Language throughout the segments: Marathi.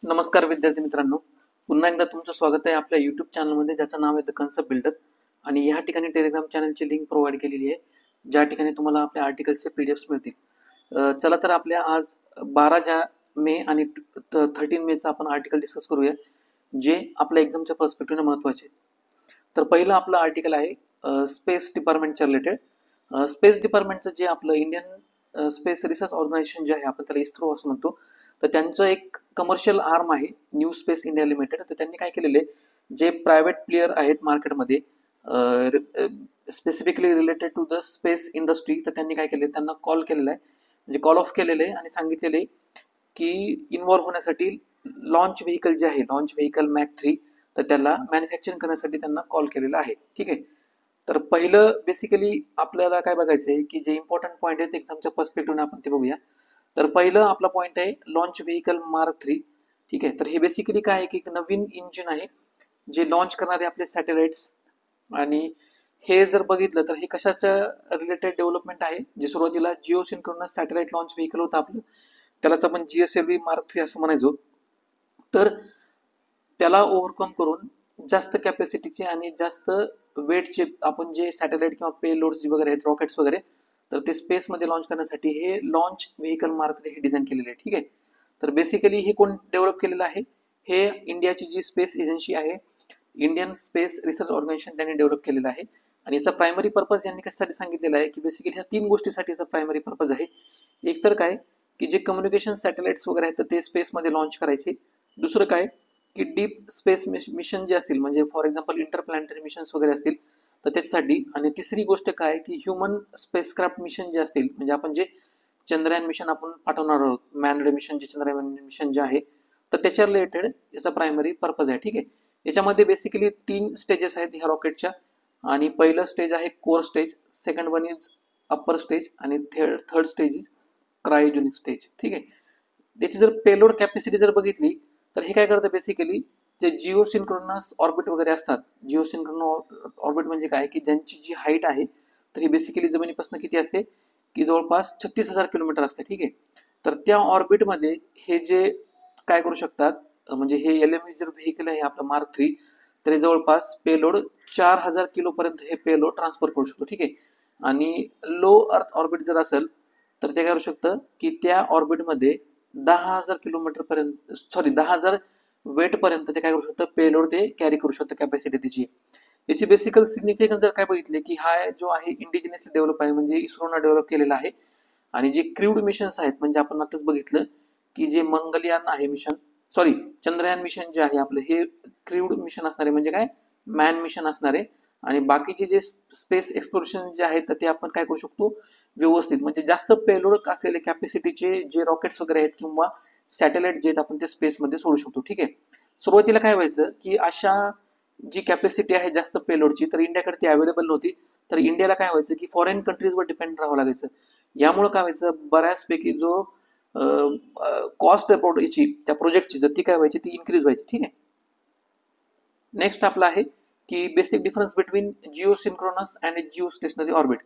नमस्कार विद्यार्थी मित्रांनो, पुन्हा एकदा तुमचं स्वागत आहे आपल्या यूट्यूब चॅनलमध्ये, ज्याचं नाव आहे द कन्सेप्ट बिल्डर. आणि या ठिकाणी टेलिग्राम चॅनलची लिंक प्रोव्हाइड केलेली आहे, ज्या ठिकाणी तुम्हाला आपल्या आर्टिकल्सचे पीडीएफ्स मिळतील. चला तर आपल्या आज 12 मे आणि 13 मेचा आपण आर्टिकल डिस्कस करूया, जे आपल्या एक्झामच्या पर्स्पेक्टिव्हने महत्त्वाचे. तर पहिलं आपलं आर्टिकल आहे स्पेस डिपार्टमेंटच्या रिलेटेड. स्पेस डिपार्टमेंटचं जे आपलं इंडियन स्पेस रिसर्च ऑर्गनायझेशन जे आहे, आपण त्याला इस्रो असं म्हणतो, तर त्यांचं एक कमर्शियल आर्म आहे न्यू स्पेस इंडिया लिमिटेड. तर त्यांनी काय केलेले, जे प्रायव्हेट प्लेयर आहेत मार्केटमध्ये specifically related to the space industry, तर त्यांनी काय केले, त्यांना कॉल केलेला आहे, म्हणजे कॉल ऑफ केलेले आहे आणि सांगितलेले की इन्व्हॉल्व्ह होण्यासाठी लॉन्च व्हेकल जे आहे, लॉन्च व्हेकल मॅक 3, तर त्याला मॅन्युफॅक्चरिंग करण्यासाठी त्यांना कॉल केलेला आहे. ठीक आहे. तर पहिलं बेसिकली आपल्याला काय बघायचं आहे की जे इम्पॉर्टंट पॉईंट आहेत एक्झामच्या पर्स्पेक्टिव्हने आपण ते बघूया. तर पहिलं आपला पॉईंट आहे लॉन्च व्हेकल मार्क 3. ठीक आहे. तर हे बेसिकली काय आहे की एक नवीन इंजिन आहे जे लॉन्च करणारे आपले सॅटेलाइट्स. आणि हे जर बघितलं तर हे कशाचं रिलेटेड डेव्हलपमेंट आहे, जे सुरुवातीला Jio synchronous satellite launch vehicle होतं आपलं, त्यालाच आपण GSLV मार्क 3 असं म्हणायचो. तर त्याला ओव्हरकम करून जास्त कॅपॅसिटीचे आणि जास्त वेटचे आपण जे सॅटेलाइट किंवा पेलोड्स वगैरे आहेत, रॉकेट्स वगैरे, तर ते स्पेसमध्ये लॉन्च करण्यासाठी हे लॉन्च व्हेकल मार्क 3 हे डिझाईन केलेले आहे. ठीक आहे. तर बेसिकली हे कोण डेव्हलप केलेलं आहे, हे इंडियाची जी स्पेस एजन्सी आहे, इंडियन स्पेस रिसर्च ऑर्गनायझेशन, त्यांनी डेव्हलप केलेलं आहे. आणि याचा प्रायमरी पर्पज यांनी कशासाठी सांगितलेला आहे की बेसिकली ह्या 3 गोष्टीसाठी याचा प्रायमरी पर्पज आहे. एक तर काय की जे कम्युनिकेशन सॅटेलाइट्स वगैरे आहेत तर ते स्पेसमध्ये लॉन्च करायचे. दुसरं काय की डीप स्पेस मिशन जे असतील, म्हणजे फॉर एक्झाम्पल इंटरप्लॅनेटरी मिशन्स वगैरे असतील, तर त्याच्यासाठी. आणि तिसरी गोष्ट काय की ह्युमन स्पेसक्राफ्ट मिशन जे असतील, म्हणजे आपण जे चंद्रयान मिशन आपण पाठवणार आहोत, मॅनड मिशन जे चंद्रयान मिशन जे आहे, तर त्याच्या रिलेटेड याचा प्रायमरी पर्पज आहे. ठीक आहे. याच्यामध्ये बेसिकली 3 स्टेजेस आहेत ह्या रॉकेटच्या. आणि पहिलं स्टेज आहे core stage, second one is upper stage, आणि third stage is cryogenic stage. ठीक आहे. त्याची जर पेलोड कॅपॅसिटी जर बघितली तर हे काय करतं बेसिकली, जे जिओ सिंक्रोनस ऑर्बिट वगैरे असतात. जिओ सिंक्रोनस ऑर्बिट म्हणजे काय की ज्यांची जी हाईट आहे, तर ही बेसिकली जमिनीपासून किती असते की जवळपास 36,000 किलोमीटर असते. ठीक आहे. तर त्या ऑर्बिटमध्ये हे जे काय करू शकतात, म्हणजे हे LME जर व्हेकल आहे आपलं मार्क 3, तर जवळपास पेलोड 4,000 किलोपर्यंत हे पेलोड ट्रान्सफर करू शकतो. ठीक आहे. आणि लो अर्थ ऑर्बिट जर असेल तर ते काय करू शकतं की त्या ऑर्बिटमध्ये 10,000 किलोमीटर पर्यंत, सॉरी 10,000 वेट पर्यंत ते काय करू शकतं, पेलोड ते कॅरी करू शकतं, कॅपॅसिटी त्याची. याची बेसिकल सिग्निफिकन्स जर काय बघितले की हा जो आहे इंडिजिनियसली डेव्हलप आहे, म्हणजे इस्रोनं डेव्हलप केलेला आहे. आणि जे क्रूड मिशन्स आहेत, म्हणजे आपण आताच बघितलं की जे मंगलयान आहे मिशन, सॉरी चंद्रयान मिशन जे आहे आपलं, हे क्रूड मिशन असणार आहे, म्हणजे काय मॅन मिशन असणार आहे. आणि बाकीचे जे स्पेस एक्सप्लोरेशन जे आहेत तर ते आपण काय करू शकतो व्यवस्थित, म्हणजे जास्त पेलोड असलेले कॅपॅसिटीचे जे रॉकेट्स वगैरे आहेत किंवा सॅटेलाइट जे आहेत आपण ते स्पेसमध्ये सोडू शकतो. ठीक आहे. सुरुवातीला काय व्हायचं की अशा जी कॅपॅसिटी आहे जास्त पेलोडची, तर इंडियाकडे ती अवेलेबल नव्हती. तर इंडियाला काय व्हायचं की फॉरेन कंट्रीजवर डिपेंड राहावं लागायचं. यामुळे काय व्हायचं, बऱ्याचपैकी जो कॉस्ट याची त्या प्रोजेक्टची जर ती काय व्हायची, ती इन्क्रीज व्हायची. ठीक आहे. नेक्स्ट आपला आहे की basic difference between Jio synchronous and Jio stationery orbit.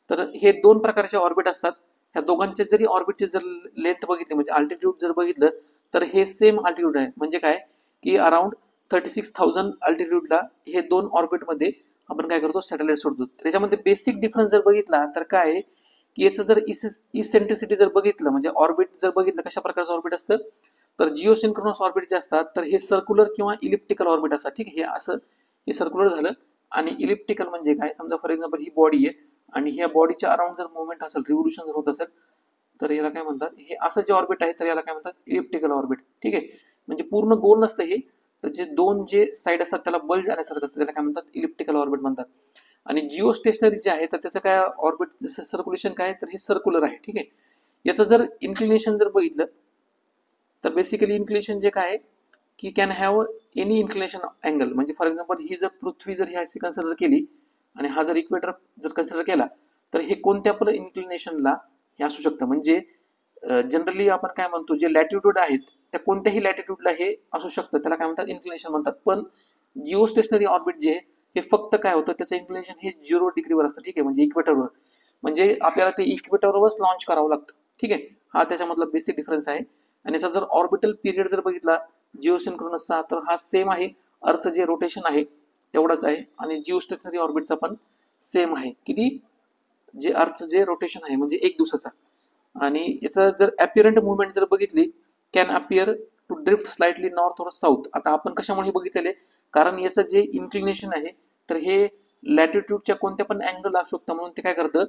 तर हे 2 प्रकारचे ऑर्बिट असतात. ह्या दोघांचे जरी ऑर्बिटचे जर लेंथ बघितली, म्हणजे अल्टिट्यूड जर बघितलं, तर हे सेम अल्टिट्यूड आहे. म्हणजे काय की अराउंड 36,000 अल्टिट्यूडला हे 2 ऑर्बिटमध्ये आपण काय करतो, सॅटेलाइट सोडतो. त्याच्यामध्ये बेसिक डिफरन्स जर बघितला तर काय आहे की याचं जर इसेंट्रिसिटी जर बघितलं, म्हणजे ऑर्बिट जर बघितलं कशा प्रकारचं ऑर्बिट असतं, तर जिओ सिंक्रोनस ऑर्बिट जे असतात तर हे सर्क्युलर किंवा इलिप्टिकल ऑर्बिट असतात. ठीक आहे. हे असं हे सर्क्युलर झालं. आणि इलिप्टिकल म्हणजे काय, समजा फॉर एक्झाम्पल ही बॉडी आहे आणि ह्या बॉडीच्या अराउंड जर मुवमेंट असेल, रिव्होल्युशन जर होत असेल, तर याला काय म्हणतात, हे असं जे ऑर्बिट आहे तर याला काय म्हणतात, इलिप्टिकल ऑर्बिट. ठीक आहे. म्हणजे पूर्ण गोल नसतं हे, तर जे 2 जे साईड असतात त्याला बल्ज आल्यासारखं असतं, त्याला काय म्हणतात, इलिप्टिकल ऑर्बिट म्हणतात. आणि जिओ स्टेशनरी जे आहे तर त्याचं काय ऑर्बिट सर्क्युलेशन काय, तर हे सर्क्युलर आहे. ठीक आहे. याचं जर इन्क्लिनेशन जर बघितलं तर बेसिकली इन्क्लिनेशन जे काय आहे की can have any inclination angle. म्हणजे फॉर एक्झाम्पल ही जर पृथ्वी जर ही अशी कन्सिडर केली आणि हा जर इक्वेटर जर कन्सिडर केला, तर हे कोणत्या पण इन्क्लिनेशनला हे असू शकतं. म्हणजे जनरली आपण काय म्हणतो, जे लॅटिट्यूड आहेत त्या कोणत्याही लॅटिट्यूडला हे असू शकतं, त्याला काय म्हणतात, इन्क्लिनेशन म्हणतात. पण जिओ स्टेशनरी ऑर्बिट जे हे फक्त काय होतं, त्याचं इन्क्लिनेशन हे 0 डिग्रीवर असतं. ठीक आहे. म्हणजे इक्वेटरवर, म्हणजे आपल्याला ते इक्वेटरवरच लॉन्च करावं लागतं. ठीक आहे. हा त्याच्यामधला बेसिक डिफरन्स आहे. आणि याचा जर ऑर्बिटल पिरियड जर बघितला जिओसिंक्रोनसचा तर हा सेम आहे, अर्थचं जे रोटेशन आहे तेवढाच आहे, आणि जिओ स्टेशनरी ऑर्बिटचा पण सेम आहे. किती? जे अर्थचं जे रोटेशन आहे म्हणजे 1 दिवसाचा. आणि याचं जर अपीरंट मुवमेंट जर बघितली, can appear to drift slightly north और साऊथ. आता आपण कशामुळे बघितलेले, कारण याचं जे इन्क्लिनेशन आहे तर हे लॅटिट्यूडच्या कोणत्या पण अँगल असू शकतं, म्हणून ते काय करतं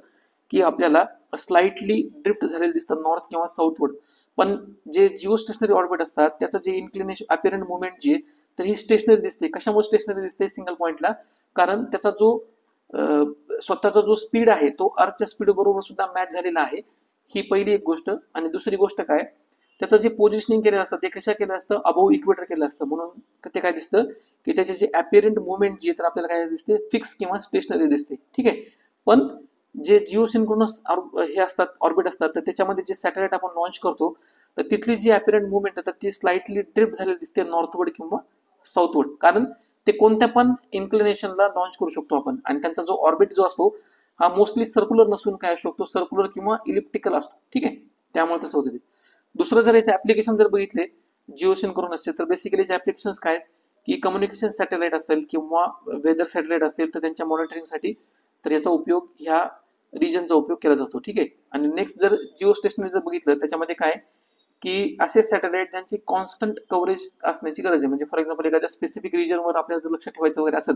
की आपल्याला स्लाइटली ड्रिफ्ट झालेलं दिसतं नॉर्थ किंवा साऊथवर्ड. पण जे जिओ स्टेशनरी ऑर्बिट असतात त्याचं जे इन्क्लिनेशन अपीरंट मुवमेंट जी आहे तर ही स्टेशनरी दिसते. कशामुळे स्टेशनरी दिसते सिंगल पॉइंटला? कारण त्याचा जो स्वतःचा जो स्पीड आहे तो अर्थच्या स्पीड बरोबर सुद्धा मॅच झालेला आहे. ही पहिली एक गोष्ट. आणि दुसरी गोष्ट काय, त्याचं जे पोझिशनिंग केलेलं असतं ते कशा केलं असतं, अबोव इक्वेटर केलं असतं, म्हणून ते काय दिसतं की त्याचे जे अपीरंट मुवमेंट जी आहे तर आपल्याला काय दिसते, फिक्स किंवा स्टेशनरी दिसते. ठीक आहे. पण जे जिओ सिंक्रोनस हे असतात ऑर्बिट असतात तर त्याच्यामध्ये जे सॅटेलाइट आपण लॉन्च करतो तर तिथली जी अपीरंट मुवमेंट आहे तर ती स्लाइटली ड्रिफ्ट झालेली दिसते नॉर्थवर्ड किंवा साऊथवर्ड. कारण ते कोणत्या पण इन्क्लिनेशनला लॉन्च करू शकतो आपण. आणि त्यांचा जो ऑर्बिट जो असतो हा मोस्टली सर्क्युलर नसून काय असू शकतो, सर्क्युलर किंवा इलिप्टिकल असतो. ठीक आहे. त्यामुळे तसं होतं ते. दुसरं जर याचे ऍप्लिकेशन जर बघितले जिओ सिंक्रोनसचे तर बेसिकली याचे ऍप्लिकेशन काय की कम्युनिकेशन सॅटेलाइट असतील किंवा वेदर सॅटेलाइट असतील तर त्यांच्या मॉनिटरिंगसाठी तर याचा उपयोग ह्या रिजनचा उपयोग केला जातो. ठीक आहे. आणि नेक्स्ट जर जिओ स्टेशनरी जर बघितलं त्याच्यामध्ये काय की असे सॅटेलाइट ज्यांची कॉन्स्टंट कव्हरेज असण्याची गरज आहे. म्हणजे फॉर एक्झाम्पल एखाद्या स्पेसिफिक रिजनवर आपल्याला जर लक्ष ठेवायचं वगैरे असेल,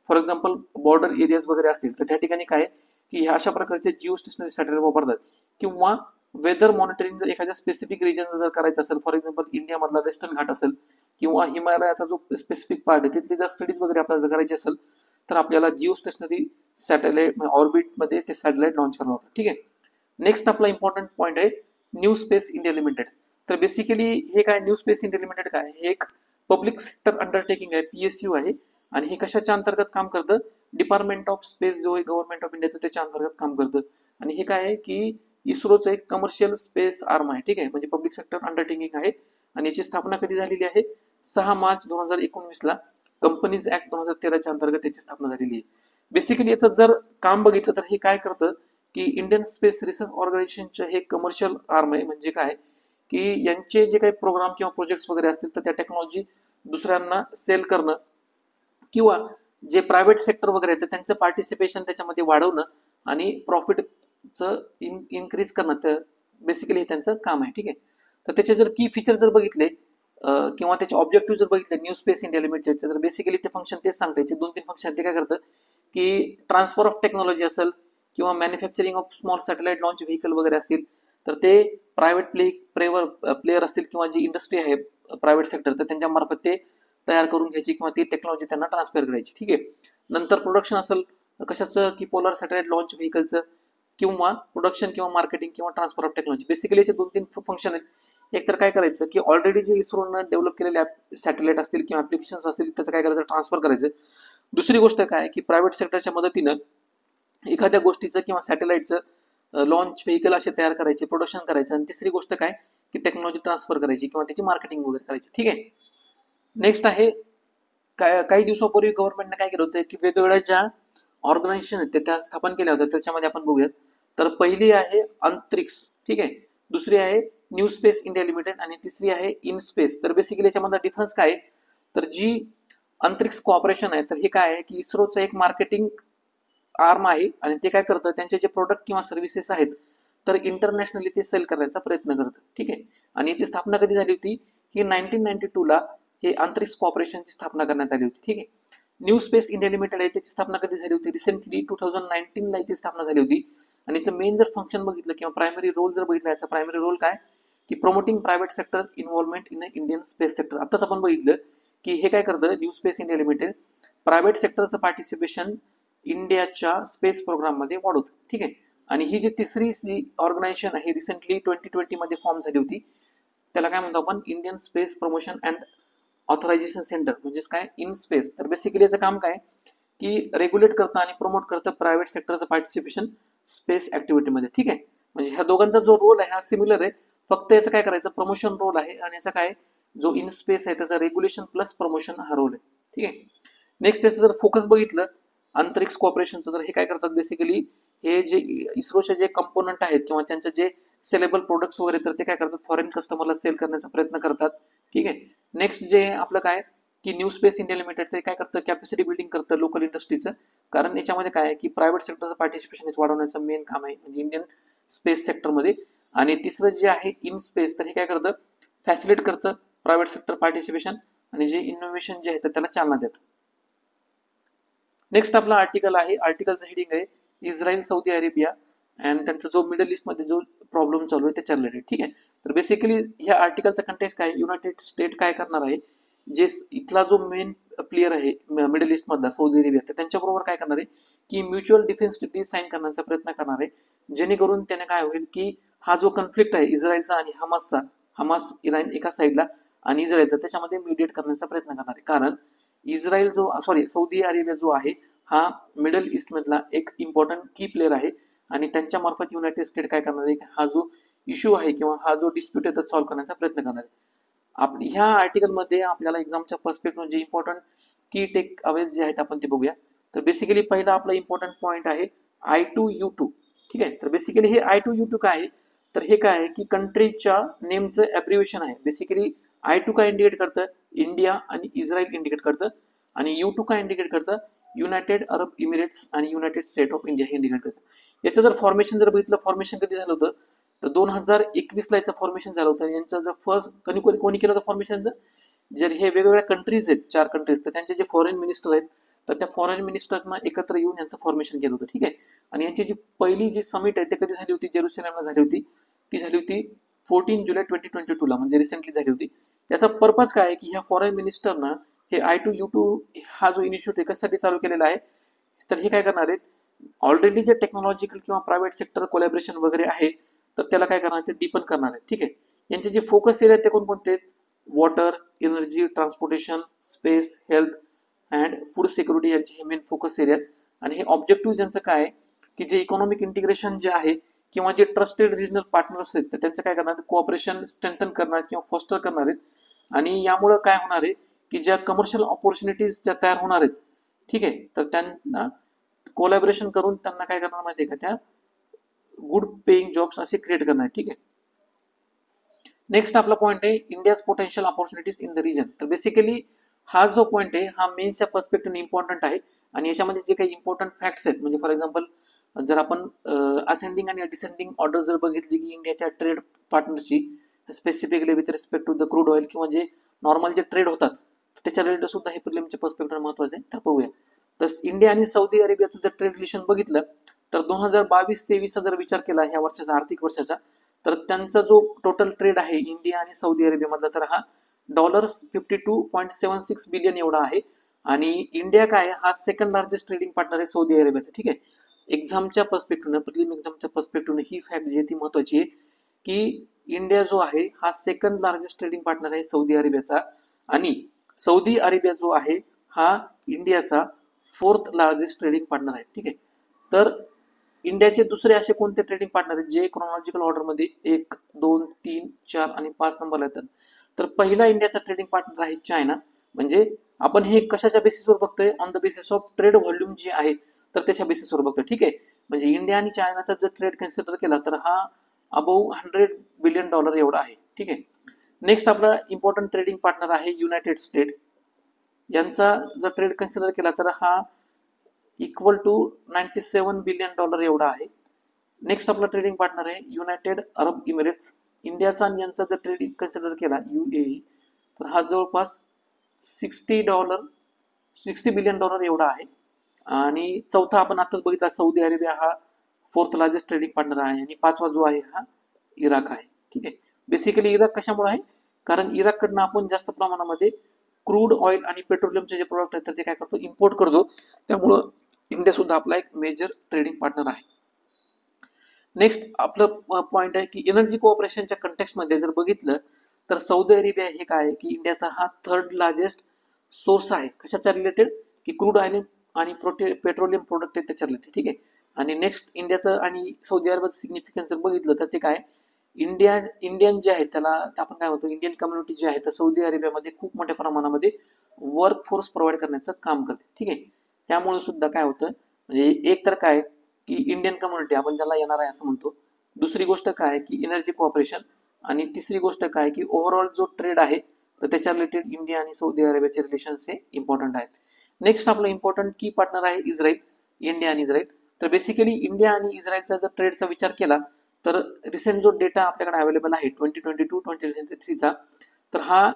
फॉर एक्झाम्पल बॉर्डर एरियाज वगैरे असतील तर त्या ठिकाणी काय की ह्या अशा प्रकारचे जिओ स्टेशनरी सॅटेलाइट वापरतात. किंवा वेदर मॉनिटरिंग जर एखाद्या स्पेसिफिक रिजन जर करायचं असेल, फॉर एक्झाम्पल इंडियामधला वेस्टर्न घाट असेल किंवा हिमालयाचा जो स्पेसिफिक पार्ट आहे तिथली जर स्टडीज वगैरे आपल्याला जर करायची असेल तर आपल्याला जिओ स्टेशनरी सॅटेलाइट ऑर्बिटमध्ये ते सॅटेलाइट लॉन्च करणं होतं. ठीक आहे. नेक्स्ट आपला इम्पॉर्टंट पॉईंट आहे न्यू स्पेस इंडिया लिमिटेड. तर बेसिकली हे काय न्यू स्पेस इंडिया लिमिटेड काय, हे एक पब्लिक सेक्टर अंडरटेकिंग आहे, PSU आहे. आणि हे कशाच्या अंतर्गत काम करतं, डिपार्टमेंट ऑफ स्पेस जो आहे गव्हर्नमेंट ऑफ इंडियाचं त्याच्या अंतर्गत काम करतं. आणि हे काय आहे की इस्रोचं एक कमर्शियल स्पेस आर्म आहे. ठीक आहे. म्हणजे पब्लिक सेक्टर अंडरटेकिंग आहे. आणि याची स्थापना कधी झालेली आहे, 6 मार्च 2019ला कंपनीज ऍक्ट 2013च्या अंतर्गत याची स्थापना झालेली आहे. बेसिकली याचं जर काम बघितलं तर हे काय करतं की इंडियन स्पेस रिसर्च ऑर्गनायझेशनचे हे कमर्शियल आर्म आहे. म्हणजे काय की यांचे जे काही प्रोग्राम किंवा प्रोजेक्ट्स वगैरे असतील तर त्या टेक्नॉलॉजी दुसऱ्यांना सेल करणं किंवा जे प्रायव्हेट सेक्टर वगैरे आहे तर त्यांचं पार्टिसिपेशन त्याच्यामध्ये वाढवणं आणि प्रॉफिटचं इन्क्रीज करणं, तर बेसिकली हे त्यांचं काम आहे. ठीक आहे. तर त्याचे जर की फीचर जर बघितले किंवा त्याचे ऑब्जेक्टिव्ह जर बघितले न्यू स्पेस इंडिया लिमिटेडचे तर बेसिकली ते फंक्शन तेच सांगते. याचे 2-3 फंक्शन ते काय करतं की ट्रान्सफर ऑफ टेक्नॉलॉजी असेल किंवा manufacturing of small satellite launch vehicle वगैरे असतील तर ते प्रायव्हेट प्लेयर असतील किंवा जी इंडस्ट्री आहे प्रायव्हेट सेक्टर तर त्यांच्या मार्फत ते तयार करून घ्यायची किंवा ती टेक्नॉलॉजी त्यांना ट्रान्सफर करायची. ठीक आहे. नंतर प्रोडक्शन असेल कशाचं की पोलर सॅटेलाइट लॉन्च व्हेकलचं किंवा प्रोडक्शन किंवा मार्केटिंग किंवा ट्रान्सफर ऑफ टेक्नॉलॉजी. बेसिकली याचे 2-3 फंक्शन आहेत. एक तर काय करायचं की ऑलरेडी जे इस्रोनं डेव्हलप केलेले सॅटेलाइट असतील किंवा ऍप्लिकेशन्स असतील त्याचं काय करायचं, ट्रान्सफर करायचं. दुसरी गोष्ट काय की प्रायव्हेट सेक्टरच्या मदतीनं एखाद्या गोष्टीचं किंवा सॅटेलाइटचं लॉन्च व्हेकल असे तयार करायचे, प्रोडक्शन करायचं. आणि तिसरी गोष्ट काय की टेक्नॉलॉजी ट्रान्सफर करायची किंवा त्याची मार्केटिंग वगैरे करायची. ठीक आहे. नेक्स्ट आहे काही दिवसापूर्वी गव्हर्नमेंटने काय केलं होतं की वेगवेगळ्या ज्या ऑर्गनायझेशन आहेत त्या स्थापन केल्या होत्या. त्याच्यामध्ये आपण बघूयात. तर पहिली आहे अंतरिक्ष. ठीक आहे. दुसरी आहे न्यू स्पेस इंडिया लिमिटेड आणि तिसरी आहे इन स्पेस. तर बेसिकली याच्यामधला डिफरन्स काय आहे तर जी अंतरिक्ष कॉर्पोरेशन आहे तर हे काय आहे की इस्रोचं एक मार्केटिंग आर्म आहे आणि ते काय करतं त्यांचे जे प्रोडक्ट किंवा सर्व्हिसेस आहेत तर इंटरनॅशनली ते सेल करण्याचा प्रयत्न करतं. ठीक आहे. आणि याची स्थापना कधी झाली होती की 1992ला हे अंतरिक्ष कॉर्पोरेशनची स्थापना करण्यात आली होती. ठीक आहे. न्यू स्पेस इंडिया लिमिटेड आहे त्याची स्थापना कधी झाली होती, रिसेंटली 2019ला याची स्थापना झाली होती. आणि याचं मेन जर फंक्शन बघितलं किंवा प्रायमरी रोल जर बघितला याचा प्रायमरी रोल काय की promoting private sector involvement in Indian space sector. आताच आपण बघितलं की हे काय करतं new space India limited private सेक्टरचं पार्टिसिपेशन इंडियाच्या स्पेस प्रोग्राममध्ये वाढवतं. ठीक आहे. आणि ही जी तिसरी ऑर्गनायझेशन आहे रिसेंटली 2020 मध्ये फॉर्म झाली होती त्याला काय म्हणतो आपण, Indian space promotion and authorisation centre म्हणजेच काय इन स्पेस. तर बेसिकली याचं काम काय की रेग्युलेट करतं आणि प्रमोट करतं प्रायव्हेट सेक्टरचं पार्टिसिपेशन स्पेस ऍक्टिव्हिटीमध्ये. ठीक आहे. म्हणजे ह्या दोघांचा जो रोल आहे हा सिमिलर आहे, फक्त याचं काय करायचं प्रमोशन रोल आहे आणि याचा काय जो इन स्पेस आहे त्याचा रेग्युलेशन प्लस प्रमोशन हा रोल आहे. ठीक आहे. नेक्स्ट याचं जर फोकस बघितलं अंतरिक्ष कॉर्पोरेशनचं तर हे काय करतात बेसिकली हे जे इस्रोचे जे कंपोनंट आहेत किंवा त्यांचे जे सेलेबल प्रोडक्ट्स वगैरे तर ते काय करतात फॉरेन कस्टमरला सेल करण्याचा प्रयत्न करतात. ठीक आहे. नेक्स्ट जे आपलं काय की न्यू स्पेस इंडिया लिमिटेड ते काय करतं, कॅपॅसिटी बिल्डिंग करतं लोकल इंडस्ट्रीचं. कारण याच्यामध्ये काय आहे की प्रायव्हेट सेक्टरचं पार्टिसिपेशन वाढवण्याचं मेन काम आहे म्हणजे इंडियन स्पेस सेक्टरमध्ये. आणि तिसरं जे आहे इन स्पेस, तर हे काय करतं, फॅसिलिटेट करतं प्रायव्हेट सेक्टर पार्टिसिपेशन आणि जे इनोव्हेशन जे आहे तर त्याला चालना देतं. नेक्स्ट आपला आर्टिकल आहे, आर्टिकलचं हेडिंग आहे इस्रायल सौदी अरेबिया अँड त्यांचा जो मिडल ईस्ट मध्ये जो प्रॉब्लेम चालू आहे त्याच्या रिलेटेड. ठीक आहे, तर बेसिकली ह्या आर्टिकलचा कंटेक्स्ट काय, युनायटेड स्टेट काय करणार आहे, जे इथला जो मेन प्लेयर आहे मिडल ईस्ट मधला सौदी अरेबिया, तर त्यांच्याबरोबर काय करणार आहे की म्युच्युअल डिफेन्स ट्रीटी साईन करण्याचा प्रयत्न करणार आहे, जेणेकरून त्याने काय होईल की हा जो कन्फ्लिक्ट आहे इस्रायलचा आणि हमासचा, हमास इराण एका साईडला आणि इस्रायलचा, त्याच्यामध्ये मीडिएट करण्याचा प्रयत्न करणार आहे. कारण इस्रायल जो सौदी अरेबिया जो आहे हा मिडल ईस्ट मधला एक इम्पॉर्टंट की प्लेयर आहे आणि त्यांच्या मार्फत युनायटेड स्टेट काय करणार आहे, हा जो इश्यू आहे किंवा हा जो डिस्प्यूट आहे तो सॉल्व्ह करण्याचा प्रयत्न करणार आहे. ह्या आर्टिकलमध्ये आपल्याला एक्झामच्या पर्स्पेक्टिव्ह जे इम्पॉर्टंट की टेक अवेज जे आहेत आपण ते बघूया. तर बेसिकली पहिला आपला इम्पॉर्टंट पॉईंट आहे I2U2. ठीक आहे, तर बेसिकली हे I2U2 काय आहे, तर हे काय आहे की कंट्रीच्या नेमचं ॲब्रिव्हिएशन आहे. बेसिकली I2 काय इंडिकेट करतं, इंडिया आणि इस्रायल इंडिकेट करतं, आणि U2 काय इंडिकेट करतं, युनायटेड अरब इमिरेट्स आणि युनायटेड स्टेट ऑफ इंडिया हे इंडिकेट करतं. याचं जर फॉर्मेशन जर बघितलं, फॉर्मेशन कधी झालं होतं तर 2021 ला याचं फॉर्मेशन झालं होतं. यांचं जर फर्स्ट कोणी केलं होतं फॉर्मेशनचं, जर हे वेगवेगळ्या कंट्रीज आहेत 4 कंट्रीज, तर त्यांचे जे फॉरेन मिनिस्टर आहेत तर त्या फॉरेन मिनिस्टरना एकत्र येऊन यांचं फॉर्मेशन केलं होतं. ठीक आहे, आणि यांची जी पहिली जी समिट आहे ते कधी झाली होती, जेरुसलेमला झाली होती. ती झाली होती 14 जुलै 2022 ला, म्हणजे रिसेंटली झाली होती. याचा पर्पज काय आहे की ह्या फॉरेन मिनिस्टरना हे I2U2 हा जो इनिशिएटिव्ह कशासाठी चालू केलेला आहे, तर हे काय करणार आहेत, ऑलरेडी जे टेक्नॉलॉजिकल किंवा प्रायव्हेट सेक्टर कोलॅबरेशन वगैरे आहे तर त्याला काय करणार, ते डीपन करणार आहे. ठीक आहे, यांचे जे फोकस एरिया ते कोणकोणते आहेत, water, energy, transportation, space, health and food security यांचे हे मेन फोकस एरिया. आणि हे ऑब्जेक्टिव्ह यांचं काय आहे की जे इकॉनॉमिक इंटिग्रेशन जे आहे किंवा जे ट्रस्टेड रिजनल पार्टनर्स आहेत तर त्यांचं काय करणार, कोऑपरेशन स्ट्रेंथन करणार किंवा फॉस्टर करणार आहेत. आणि यामुळं काय होणार आहे की ज्या कमर्शियल ऑपॉर्च्युनिटीज ज्या तयार होणार आहेत, ठीक आहे, तर त्यांना कोलॅबरेशन करून त्यांना काय करणार माहिती आहे का, त्या गुड पेइंग जॉब्स असे क्रिएट करणार. ठीक आहे, नेक्स्ट आपला पॉईंट आहे India's potential opportunities in the region. तर बेसिकली हा जो पॉईंट आहे हा मेन्सच्या पर्स्पेक्टिव्ह इम्पॉर्टंट आहे. आणि याच्यामध्ये जे काही इम्पॉर्टंट फॅक्ट्स आहेत, म्हणजे फॉर एक्झाम्पल जर आपण असेंडिंग आणि डिसेंडिंग ऑर्डर जर बघितली की इंडियाच्या ट्रेड पार्टनरशी specifically with respect to the crude oil किंवा जे नॉर्मल जे ट्रेड होतात त्याच्या रिलेटेड सुद्धा हे प्रिलिमच्या पर्स्पेक्टिव्ह महत्वाचं आहे. तर बघूया, तर इंडिया आणि सौदी अरेबियाचं जर ट्रेड रिलेशन बघितलं तर 2022-23 जर विचार केला ह्या वर्षाचा आर्थिक वर्षाचा, तर त्यांचा जो टोटल ट्रेड आहे इंडिया आणि सौदी अरेबिया मधला तर हा $52.76 बिलियन एवढा आहे. आणि इंडिया काय हा सेकंड लार्जेस्ट ट्रेडिंग पार्टनर आहे सौदी अरेबियाचा. ठीक आहे, एक्झामच्या पर्स्पेक्टिव्हनं, प्रिलिम एक्झामच्या पर्स्पेक्टिव्हनं ही फॅक्ट जी आहे ती महत्वाची आहे की इंडिया जो आहे हा सेकंड लार्जेस्ट ट्रेडिंग पार्टनर आहे सौदी अरेबियाचा, आणि सौदी अरेबिया जो आहे हा इंडियाचा 4th लार्जेस्ट ट्रेडिंग पार्टनर आहे. ठीक आहे, तर इंडियाचे दुसरे असे कोणते ट्रेडिंग पार्टनर आहेत जे क्रोनॉलॉजिकल ऑर्डरमध्ये 1, 2, 3, 4 आणि 5 नंबरला येतात. तर पहिला इंडियाचा ट्रेडिंग पार्टनर आहे चायना. म्हणजे आपण हे कशाच्या बेसिसवर बघतोय, on the basis of trade volume जे आहे तर त्याच्या बेसिसवर बघतोय. ठीक आहे, म्हणजे इंडिया आणि चायनाचा जर ट्रेड कन्सिडर केला तर हा अबोव $100 बिलियन एवढा आहे. ठीक आहे, नेक्स्ट आपला इम्पॉर्टंट ट्रेडिंग पार्टनर आहे युनायटेड स्टेट. यांचा जर ट्रेड कन्सिडर केला तर हा इक्वल टू $97 बिलियन एवढा आहे. नेक्स्ट आपला ट्रेडिंग पार्टनर आहे युनायटेड अरब इमिरेट्स. इंडियाचा आणि यांचा जर ट्रेडिंग कन्सिडर केला UAE तर हा जवळपास $60 बिलियन एवढा आहे. आणि चौथा आपण आताच बघितला सौदी अरेबिया हा 4th लार्जेस्ट ट्रेडिंग पार्टनर आहे. आणि 5वा जो आहे हा इराक आहे. ठीक आहे, बेसिकली इराक कशामुळे आहे, कारण इराककडनं आपण जास्त प्रमाणामध्ये क्रूड ऑइल आणि पेट्रोलियमचे जे प्रोडक्ट आहेत तर ते काय करतो, इम्पोर्ट करतो. त्यामुळं इंडिया सुद्धा आपला एक मेजर ट्रेडिंग पार्टनर आहे. नेक्स्ट आपलं पॉईंट आहे की एनर्जी कोऑपरेशनच्या कंटेक्स्टमध्ये जर बघितलं तर सौदी अरेबिया हे काय आहे की इंडियाचा हा 3rd लार्जेस्ट सोर्स आहे. कशाच्या रिलेटेड, की क्रूड ऑइल आणि पेट्रोलियम प्रोडक्ट आहे त्याच्या रिलेटेड. ठीक आहे, आणि नेक्स्ट इंडियाचं आणि सौदी अरेबियाचं सिग्निफिकन्स जर बघितलं तर ते काय, इंडियन जे आहे त्याला आपण काय म्हणतो, इंडियन कम्युनिटी जी आहे तर सौदी अरेबियामध्ये खूप मोठ्या प्रमाणामध्ये वर्क फोर्स प्रोव्हाइड करण्याचं काम करते. ठीक आहे, त्यामुळे सुद्धा काय होतं, म्हणजे एक तर काय की इंडियन कम्युनिटी आपण ज्याला येणार आहे असं म्हणतो, दुसरी गोष्ट काय की एनर्जी कोऑपरेशन, आणि तिसरी गोष्ट काय की ओव्हरऑल जो ट्रेड आहे तर त्याच्या रिलेटेड इंडिया आणि सौदी अरेबियाचे रिलेशन्स हे इम्पॉर्टंट आहेत. नेक्स्ट आपलं इम्पॉर्टंट की पार्टनर आहे इस्रायल, इंडिया आणि इस्रायल. तर बेसिकली इंडिया आणि इस्रायलचा जर ट्रेडचा विचार केला तर रिसेंट जो डेटा आपल्याकडे अवेलेबल आहे 2022-2023चा, तर हा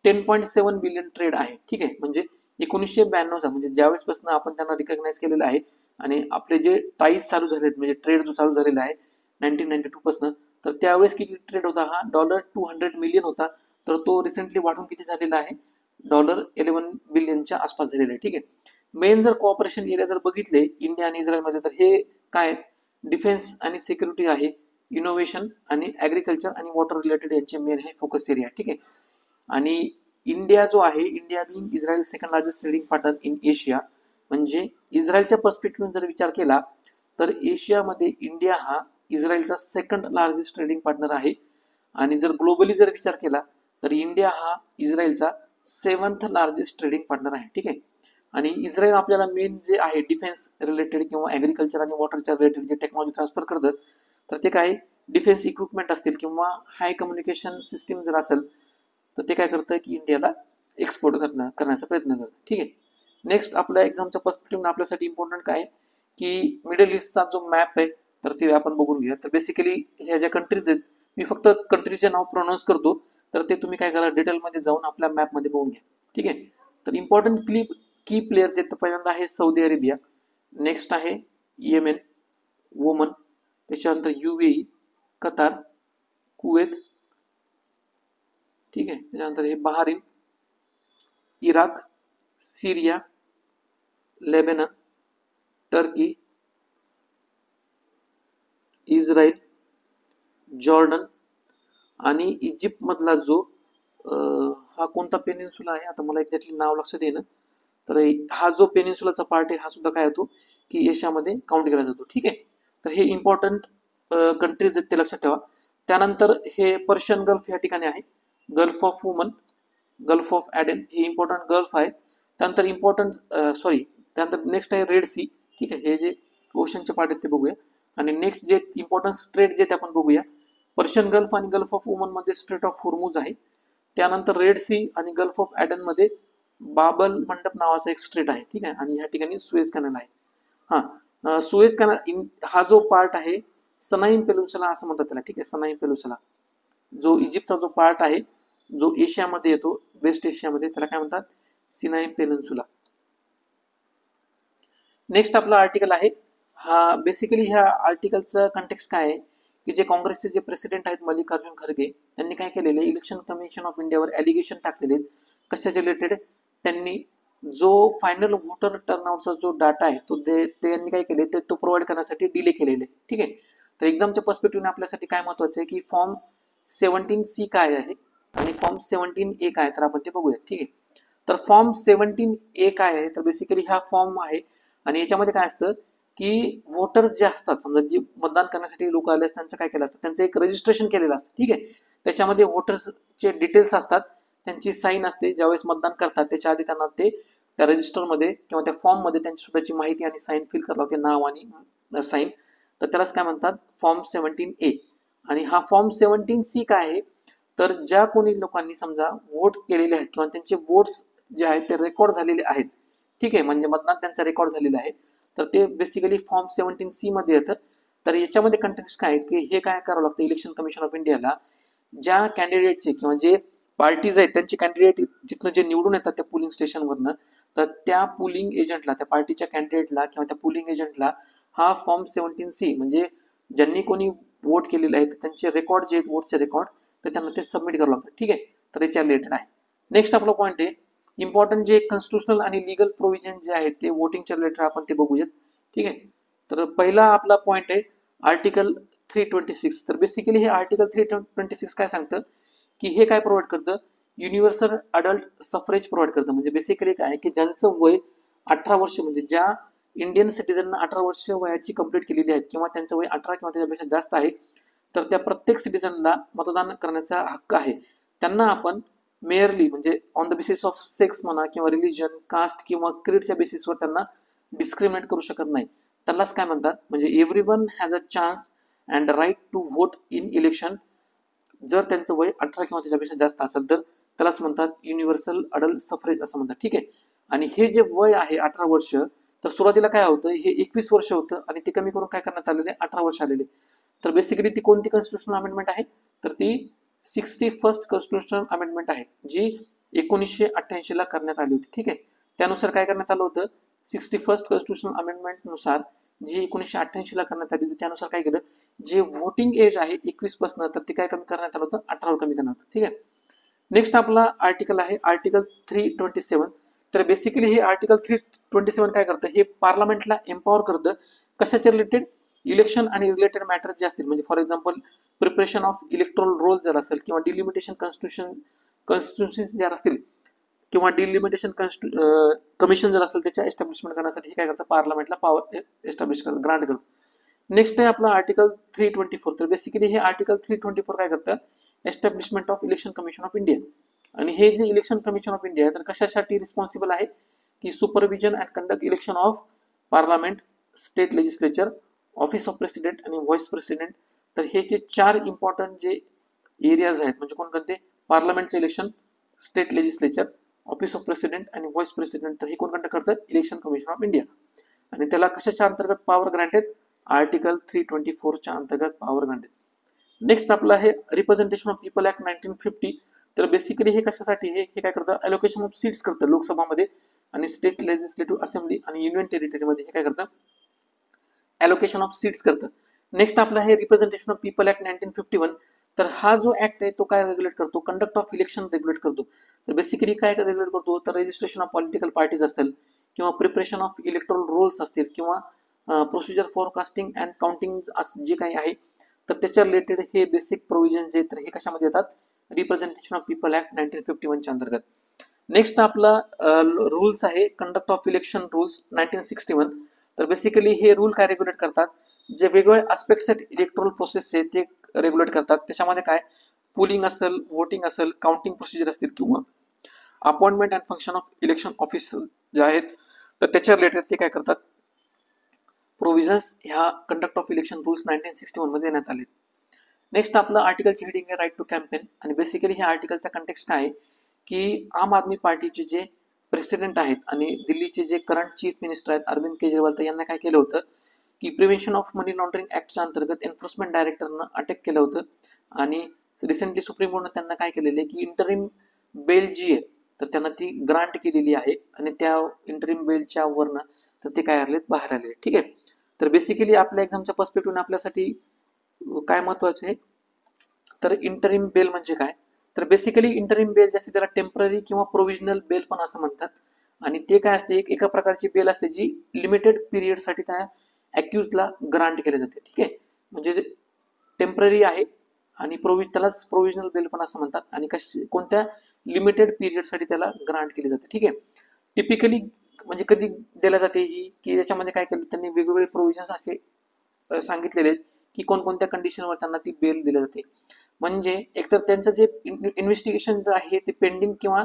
10.7 बिलियन ट्रेड आहे. ठीक आहे, म्हणजे 1992चा, म्हणजे ज्यावेळेसपासून आपण त्यांना रिकॉग्नाइज केलेलं आहे आणि आपले जे टाईज चालू झाले म्हणजे ट्रेड जो चालू झालेला आहे 1992 पासून, तर त्यावेळेस किती ट्रेड होता हा $200 मिलियन होता. तर तो रिसेंटली वाढून किती झालेला आहे $11 बिलियनच्या आसपास झालेला आहे. ठीक आहे, मेन जर कॉपरेशन एरिया जर बघितले इंडिया आणि इस्रायलमध्ये तर हे काय डिफेन्स आणि सिक्युरिटी आहे, इनोव्हेशन आणि ऍग्रिकल्चर आणि वॉटर रिलेटेड यांचे मेन हे फोकस एरिया. ठीक आहे, आणि इंडिया जो आहे, India being Israel second largest trading partner in Asia, म्हणजे इस्रायलच्या पर्स्पेक्टिव्ह जर विचार केला तर एशियामध्ये इंडिया हा इस्रायलचा सेकंड लार्जेस्ट ट्रेडिंग पार्टनर आहे. आणि जर ग्लोबली जर विचार केला तर इंडिया हा इस्रायलचा 7th लार्जेस्ट ट्रेडिंग पार्टनर आहे. ठीक आहे, आणि इस्रायल आपल्याला मेन जे आहे डिफेन्स रिलेटेड किंवा ऍग्रिकल्चर आणि वॉटरच्या रिलेटेड जे टेक्नॉलॉजी ट्रान्सफर करतं, तर ते काय डिफेन्स इक्विपमेंट असतील किंवा हाय कम्युनिकेशन सिस्टीम जर असेल तर ते काय करतं की इंडियाला एक्सपोर्ट करण्याचा प्रयत्न करतं. ठीक आहे, नेक्स्ट आपल्या एक्झामच्या पर्स्पेक्टिव्ह आपल्यासाठी इम्पॉर्टंट काय की मिडल ईस्टचा जो मॅप आहे तर ते आपण बघून घेऊया. तर बेसिकली ह्या ज्या कंट्रीज आहेत, मी फक्त कंट्रीचे नाव प्रोनाऊन्स करतो, तर ते तुम्ही काय करा डिटेलमध्ये जाऊन आपल्या मॅपमध्ये बघून घ्या. ठीक आहे, तर इम्पॉर्टंट की प्लेयर जे तर पहिल्यांदा आहे सौदी अरेबिया, नेक्स्ट आहे येमेन, ओमन, त्याच्यानंतर UAE, कतार, कुवेत. ठीक आहे, त्याच्यानंतर हे बहारीन, इराक, सिरिया, लेबनन, टर्की, इस्रायल, जॉर्डन आणि इजिप्त मधला जो हा कोणता पेनिन्सुला आहे आता मला एक्झॅक्टली नाव लक्षात येणं, तर हा जो पेनिन्सुलाचा पार्ट आहे हा सुद्धा काय होतो की एशियामध्ये काउंट केला जातो. ठीक आहे, तर हे इम्पॉर्टंट कंट्रीज आहेत ते लक्षात ठेवा. त्यानंतर हे पर्शियन गल्फ या ठिकाणी आहे, Gulf of Oman, Gulf of Aden हे इम्पॉर्टंट गल्फ आहे. त्यानंतर त्यानंतर नेक्स्ट आहे रेड सी. ठीक आहे, हे जे ओशनचे पार्ट आहेत ते बघूया. आणि नेक्स्ट जे इम्पॉर्टंट स्ट्रेट जे ते आपण बघूया, पर्शियन गल्फ आणि गल्फ ऑफ वुमन मध्ये स्ट्रेट ऑफ होर्मुझ आहे. त्यानंतर रेड सी आणि गल्फ ऑफ ॲडन मध्ये बाबल मंडप नावाचा एक स्ट्रेट आहे. ठीक आहे, आणि या ठिकाणी सुएझ कॅनल आहे. सुएझ कॅनल हा जो पार्ट आहे सनाईम पेलुसला असं म्हणतात त्याला. ठीक आहे, सनाईम पेलुसला जो इजिप्तचा जो पार्ट आहे जो एशियामध्ये येतो, वेस्ट एशियामध्ये, त्याला काय म्हणतात सिनाई पेनिन्सुला. नेक्स्ट आपला आर्टिकल आहे हा, बेसिकली ह्या आर्टिकलचं कंटेक्स्ट काय आहे की जे काँग्रेसचे जे प्रेसिडेंट आहेत मल्लिकार्जुन खरगे, त्यांनी काय केलेले इलेक्शन कमिशन ऑफ इंडियावर ॲलिगेशन टाकलेले आहेत. कशाच्या रिलेटेड, त्यांनी जो फायनल वोटर टर्नआउटचा जो डाटा आहे तो त्यांनी काय केले तो प्रोव्हाइड करण्यासाठी डिले केलेले. ठीक आहे, तर एक्झामच्या पर्स्पेक्टिव्हने आपल्यासाठी काय महत्वाचं आहे की फॉर्म 17C काय आहे आणि फॉर्म 17A काय, तर आपण ते बघूया. ठीक आहे, तर फॉर्म 17A काय आहे, तर बेसिकली हा फॉर्म आहे आणि याच्यामध्ये काय असतं की वोटर्स जे असतात, समजा जे मतदान करण्यासाठी लोक आले त्यांचं काय केलं असतं, त्यांचं एक रजिस्ट्रेशन केलेलं असतं. ठीक आहे, त्याच्यामध्ये वोटर्सचे डिटेल्स असतात, त्यांची साईन असते, ज्यावेळेस मतदान करतात त्याच्या आधी त्यांना ते त्या रजिस्टरमध्ये किंवा त्या फॉर्ममध्ये त्यांची स्वतःची माहिती आणि साईन फिल करावं लागते, नाव आणि साईन. तर त्यालाच काय म्हणतात फॉर्म 17A. आणि हा फॉर्म 17C काय आहे, तर ज्या कोणी लोकांनी समजा वोट केलेले आहेत किंवा त्यांचे वोट्स जे आहेत ते रेकॉर्ड झालेले आहेत. ठीक आहे, म्हणजे मतदान त्यांचा रेकॉर्ड झालेलं आहे, तर ते बेसिकली फॉर्म 17C मध्ये येतं. तर याच्यामध्ये कंटेक्स्ट काय आहे की हे काय करावं लागतं इलेक्शन कमिशन ऑफ इंडियाला, ज्या कॅन्डिडेटचे किंवा जे पार्टीज आहेत त्यांचे कॅन्डिडेट जिथनं जे निवडून येतात त्या पोलिंग स्टेशनवरनं, तर त्या पोलिंग एजंटला, त्या पार्टीच्या कॅन्डिडेटला किंवा त्या पोलिंग एजंटला हा फॉर्म 17C म्हणजे ज्यांनी कोणी वोट केलेले आहेत त्यांचे रेकॉर्ड जे आहेत वोटचे रेकॉर्ड, तर त्यांना ते सबमिट करावं लागतं. ठीक आहे, तर याच्या रिलेटेड आहे. नेक्स्ट आपला पॉईंट आहे इम्पॉर्टंट जे कॉन्स्टिट्युशनल आणि लिगल प्रोव्हिजन जे आहेत ते वोटिंगच्या रिलेटेड आपण ते बघूयात. ठीक आहे, तर पहिला आपला पॉईंट आहे आर्टिकल 326. तर बेसिकली हे आर्टिकल 326 काय सांगतं की हे काय प्रोव्हाइड करतं, युनिव्हर्सल अडल्ट सफरेज प्रोव्हाइड करतं. म्हणजे बेसिकली काय की ज्यांचं वय 18 वर्ष, म्हणजे ज्या इंडियन सिटीजनना 18 वर्ष वयाची कंप्लीट केलेली आहेत किंवा त्यांचं वय 18 किंवा त्याच्यापेक्षा जास्त आहे, तर त्या प्रत्येक सिटीजनला मतदान करण्याचा हक्क आहे. त्यांना आपण मेअरली म्हणजे on the basis of sex म्हणा किंवा रिलिजन, कास्ट किंवा क्रीडच्या बेसिसवर त्यांना डिस्क्रिमिनेट करू शकत नाही. त्यांनाच काय म्हणतात म्हणजे everyone has a chance and right to vote in election. जर त्यांचं वय 18 किंवा त्याच्यापेक्षा जास्त असेल तर त्यालाच म्हणतात युनिव्हर्सल अडल्ट सफरेज असं म्हणतात. ठीक आहे. आणि हे जे वय आहे 18 वर्ष, तर सुरुवातीला काय होतं, हे 21 वर्ष होतं आणि ते कमी करून काय करण्यात आलेले 18 वर्ष आलेले. तर बेसिकली ती कोणती कॉन्स्टिट्यूशनल अमेंडमेंट आहे, तर ती 61st कॉन्स्टिट्यूशनल अमेंडमेंट आहे, जी 1988 ला करण्यात आली होती. ठीक आहे. त्यानुसार काय करण्यात आलं होतं, 61st कॉन्स्टिट्यूशनल अमेंडमेंट नुसार जी 1988 ला करण्यात आली होती, त्यानुसार काय केलं, जे वोटिंग एज आहे 21 पासून, तर ते काय कमी करण्यात आलं होतं, 18 वर कमी करण्यात आलं. ठीक आहे. नेक्स्ट आपला आर्टिकल आहे आर्टिकल 327. तर बेसिकली हे आर्टिकल 327 काय करतं, हे पार्लमेंटला एम्पॉवर करतं. कशाच्या रिलेटेड, इलेक्शन आणि रिलेटेड मॅटर्स जे असतील, म्हणजे for example preparation of electoral roll जर असेल, किंवा डिलिमिटेशन कॉन्स्टिट्युशन्स जर असतील, किंवा डिलिमिटेशन कमिशन जर असेल, त्याच्या एस्टॅब्लिशमेंट करण्यासाठी हे काय करतं, पार्लमेंटला पॉवर एस्टॅब्लिश करतं, ग्रांट करतं. नेक्स्ट आहे आपला आर्टिकल 324. तर बेसिकली हे आर्टिकल 324 काय करतं, establishment of election commission of India. आणि हे जे इलेक्शन कमिशन ऑफ इंडिया आहे, तर कशासाठी रिस्पॉन्सिबल आहे, की supervision and conduct election of parliament, state legislature, office of president आणि व्हाईस प्रेसिडेंट. तर हे जे 4 इम्पॉर्टंट जे एरियाज आहेत, म्हणजे कोणकोणते, पार्लमेंटचं election, state legislature, office of president आणि व्हाईस प्रेसिडेंट, तर हे कोण कंडक्ट करतं, इलेक्शन कमिशन ऑफ इंडिया. आणि त्याला कशाच्या अंतर्गत पॉवर ग्रांटेड, आर्टिकल 324 च्या अंतर्गत पॉवर ग्रांटेड. नेक्स्ट आपलं आहे रिप्रेझेंटेशन ऑफ पीपल ऍक्ट 1950. तर बेसिकली हे कशासाठी, हे काय करतं, अलोकेशन ऑफ सीट्स करतं लोकसभामध्ये आणि स्टेट लेजिस्लेटिव्ह असेंब्ली आणि युनियन टेरिटरीमध्ये, हे काय करतं, अलोकेशन ऑफ सीट्स करतं. नेक्स्ट आपला आहे रिप्रेझेंटेशन ऑफ पीपल ऍक्ट 1951. तर हा जो ऍक्ट आहे तो काय रेग्युलेट करतो, कंडक्ट ऑफ इलेक्शन रेग्युलेट करतो. तर बेसिकली काय रेग्युलेट करतो, तर रजिस्ट्रेशन ऑफ पॉलिटिकल पार्टीज असतील, किंवा प्रिपरेशन ऑफ इलेक्ट्रोल रोल्स असतील, किंवा procedure for casting and counting जे काही आहे, तर त्याच्या रिलेटेड हे बेसिक प्रोव्हिजन जे, तर हे कशामध्ये येतात, रिप्रेझेंटेशन ऑफ पीपल ऍक्ट 1951 च्या अंतर्गत. नेक्स्ट आपला रूल्स आहे कंडक्ट ऑफ इलेक्शन रूल्स 1961. तर बेसिकली हे रूल काय रेग्युलेट करतात, जे वेगवेगळे आस्पेक्ट्स आहेत इलेक्ट्रोल प्रोसेसचे ते रेग्युलेट करतात. त्याच्यामध्ये काय, पोलिंग असेल, वोटिंग असेल, काउंटिंग प्रोसिजर असतील, किंवा appointment and function of election office जे आहेत, तर त्याच्या रिलेटेड ते काय करतात, प्रोव्हिजन्स ह्या कंडक्ट ऑफ इलेक्शन रूल्स 1961 मध्ये देण्यात आले. नेक्स्ट आपलं आर्टिकलची हेडिंग आहे राईट टू कॅम्पेन. आणि बेसिकली ह्या आर्टिकलचा कंटेक्स्ट काय आहे, की आम आदमी पार्टीचे जे प्रेसिडेंट आहेत आणि दिल्लीचे जे करंट चीफ मिनिस्टर आहेत अरविंद केजरीवाल, तर यांना काय केलं होतं, की प्रिव्हेन्शन ऑफ मनी लॉन्ड्रिंग ऍक्टच्या अंतर्गत एन्फोर्समेंट डायरेक्टरनं अटक केलं होतं. आणि रिसेंटली सुप्रीम कोर्टनं त्यांना काय केलेलं आहे, की इंटरिम बेल जी आहे, तर त्यांना ती ग्रांट केलेली आहे. आणि त्या इंटरिम बेलच्या वरनं तर ते काय आले, बाहेर आलेले. ठीक आहे. तर बेसिकली आपल्या एक्झामच्या पर्स्पेक्टिव्ह आपल्यासाठी काय महत्वाचं आहे, तर इंटरिम बेल म्हणजे काय, तर बेसिकली इंटरिम बेल जास्त त्याला टेम्पररी किंवा प्रोव्हिजनल बेल पण असं म्हणतात. आणि ते काय असते, एका प्रकारची बेल असते जी लिमिटेड पिरियडसाठी त्या अॅक्युजला ग्रांट केले जाते. ठीक आहे. म्हणजे टेम्पररी आहे आणि त्यालाच प्रोव्हिजनल बेल पण असं म्हणतात. आणि कोणत्या लिमिटेड पिरियडसाठी त्याला ग्रांट केली जाते. ठीक आहे. टिपिकली म्हणजे कधी दिल्या जाते ही, की त्याच्यामध्ये काय केलं त्यांनी, वेगवेगळे प्रोव्हिजन्स असे सांगितलेले आहेत, की कोणकोणत्या कंडिशनवर त्यांना ती बेल दिली जाते. म्हणजे एकतर त्यांचं जे इन्व्हेस्टिगेशन जे आहे ते पेंडिंग, किंवा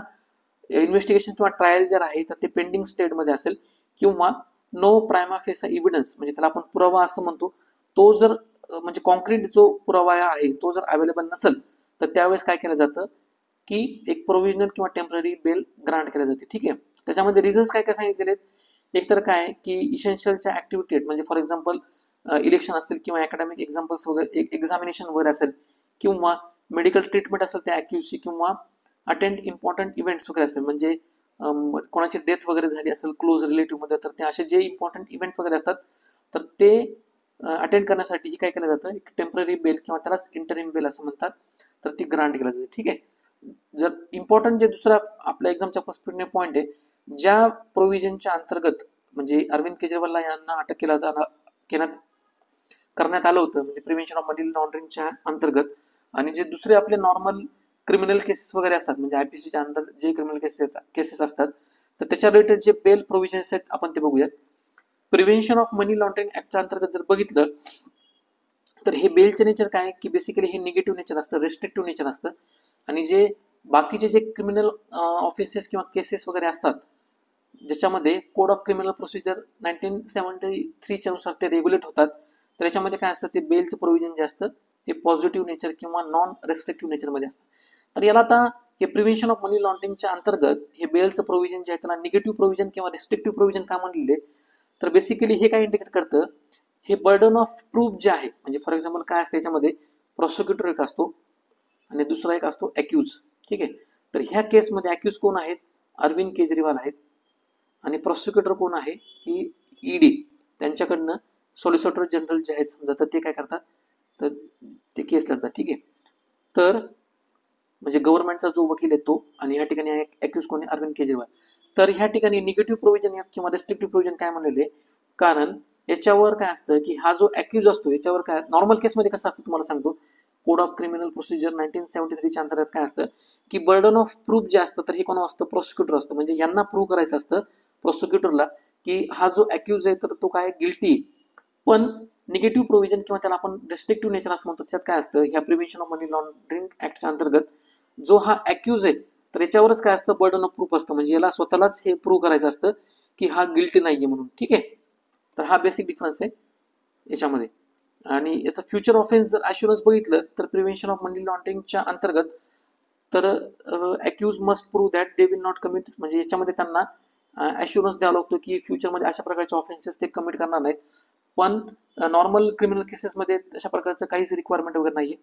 इन्व्हेस्टिगेशन किंवा ट्रायल जर आहे तर ते पेंडिंग स्टेटमध्ये असेल, किंवा नो प्रायमा फेसा इव्हिडन्स, म्हणजे त्याला आपण पुरावा असं म्हणतो, तो जर म्हणजे कॉन्क्रीट जो पुरावा आहे तो जर अवेलेबल नसेल, तर त्यावेळेस काय केलं जातं, की एक प्रोव्हिजनल किंवा टेम्पररी बेल ग्रांट केली जाते. ठीक आहे. त्याच्यामध्ये रिझन्स काय काय सांगितलेले आहेत, एकतर काय, की इसेन्शियलच्या ऍक्टिव्हिटी, म्हणजे फॉर एक्झाम्पल इलेक्शन असतील, किंवा अकॅडमिक एक्झाम्पल्स वगैरे, एक्झामिनेशन वगैरे असेल, किंवा मेडिकल ट्रीटमेंट असेल त्या अॅक्युजची, किंवा अटेंड इम्पॉर्टंट इव्हेंट्स वगैरे असेल, म्हणजे कोणाची डेथ वगैरे झाली असेल क्लोज रिलेटिव्ह मध्ये, तर ते असे जे इम्पॉर्टंट इव्हेंट वगैरे असतात, तर ते अटेंड करण्यासाठी ही काय केलं जातं, एक टेम्पररी बेल किंवा त्यालाच इंटरिम बेल असं म्हणतात, तर ती ग्रांट केली जाते. ठीक आहे. जर इम्पॉर्टंट जे दुसरा आपल्या एक्झामच्या पर्स्पेक्टिव्ह पॉईंट आहे, ज्या प्रोव्हिजनच्या अंतर्गत म्हणजे अरविंद केजरीवाल यांना अटक करण्यात आलं होतं, म्हणजे प्रिव्हेन्शन ऑफ मनी लॉन्ड्रिंगच्या अंतर्गत, आणि जे दुसरे आपले नॉर्मल क्रिमिनल केसेस वगैरे असतात, म्हणजे आयपीसीच्या अंडर जे क्रिमिनल केसेस असतात, तर त्याच्या रिलेटेड जे बेल प्रोव्हिजन्स आहेत आपण ते बघूयात. प्रिव्हेन्शन ऑफ मनी लॉन्ड्रिंग ऍक्टच्या अंतर्गत जर बघितलं, तर हे बेलचं नेचर काय, की बेसिकली हे निगेटिव्ह नेचर असतं, रेस्ट्रिक्टिव्ह नेचर असतं. आणि जे बाकीचे जे क्रिमिनल ऑफेन्सेस किंवा केसेस वगैरे असतात, ज्याच्यामध्ये कोड ऑफ क्रिमिनल प्रोसिजर 1973 च्या नुसार ते रेग्युलेट होतात, तर याच्यामध्ये काय असतं, ते बेलचं प्रोव्हिजन जे असतं ते पॉझिटिव्ह नेचर किंवा नॉन रेस्ट्रिक्टिव्ह नेचरमध्ये असतं. तर याला आता हे प्रिव्हेन्शन ऑफ मनी लॉन्ड्रिंगच्या अंतर्गत हे बेलचं प्रोव्हिजन जे आहे त्याला निगेटिव्ह प्रोव्हिजन किंवा रिस्ट्रिक्टिव्ह प्रोव्हिजन का म्हणलेले, तर बेसिकली हे काय इंडिकेट करतं, हे बर्डन ऑफ प्रूफ जे आहे, म्हणजे फॉर एक्झाम्पल काय असतं याच्यामध्ये, प्रोसिक्युटर एक असतो आणि दुसरा एक असतो अॅक्यूज. ठीक आहे, तर ह्या केसमध्ये अॅक्यूज कोण आहेत, अरविंद केजरीवाल आहेत, आणि प्रोसिक्युटर कोण आहे की ईडी, त्यांच्याकडनं सॉलिसिटर जनरल जे आहेत समजा, तर ते काय करतात, तर ते केस लढतात. ठीक आहे, तर म्हणजे गव्हर्नमेंटचा जो वकील आहे तो, आणि ह्या ठिकाणी अॅक्यूज कोण आहे, अरविंद केजरीवाल. तर ह्या ठिकाणी निगेटिव्ह प्रोव्हिजन किंवा रेस्ट्रिक्टिव्ह प्रोव्हिजन काय म्हणलेले, कारण याच्यावर काय असतं की हा जो अॅक्यूज असतो याच्यावर काय, नॉर्मल केसमध्ये कसं असतं तुम्हाला सांगतो, कोड ऑफ क्रिमिनल प्रोसिजर 1973च्या अंतर्गत काय असतं की बर्डन ऑफ प्रूफ जे असतं, तर हे कोण असतं, प्रोसिक्युटर असतं. म्हणजे यांना प्रूव्ह करायचं असतं प्रोसिक्युटरला की हा जो अॅक्यूज आहे तर तो काय गिल्टी. पण निगेटिव्ह प्रोव्हिजन किंवा त्याला आपण रेस्ट्रिक्टिव्ह नेचर असं म्हणतो, त्यात काय असतं, ह्या प्रिव्हेन्शन ऑफ मनी लॉन्ड्रिंग ऍक्टच्या अंतर्गत जो हा अॅक्यूज आहे तर याच्यावरच काय असतं, बर्डन ऑफ प्रूफ असतं. म्हणजे याला स्वतःलाच हे प्रूव्ह करायचं असतं की हा गिल्टी नाहीये म्हणून. ठीक आहे, तर हा बेसिक डिफरन्स आहे याच्यामध्ये. आणि याचं फ्युचर ऑफेन्स जर अश्युरन्स बघितलं तर प्रिव्हेन्शन ऑफ मनी लॉन्ड्रिंगच्या अंतर्गत तर accused must prove that they will not commit, म्हणजे याच्यामध्ये त्यांना अश्युरन्स द्यावा लागतो की फ्युचरमध्ये अशा प्रकारचे ऑफेन्सेस ते कमिट करणार नाहीत. पण नॉर्मल क्रिमिनल केसेसमध्ये अशा प्रकारचं काहीच रिक्वायरमेंट वगैरे नाहीये.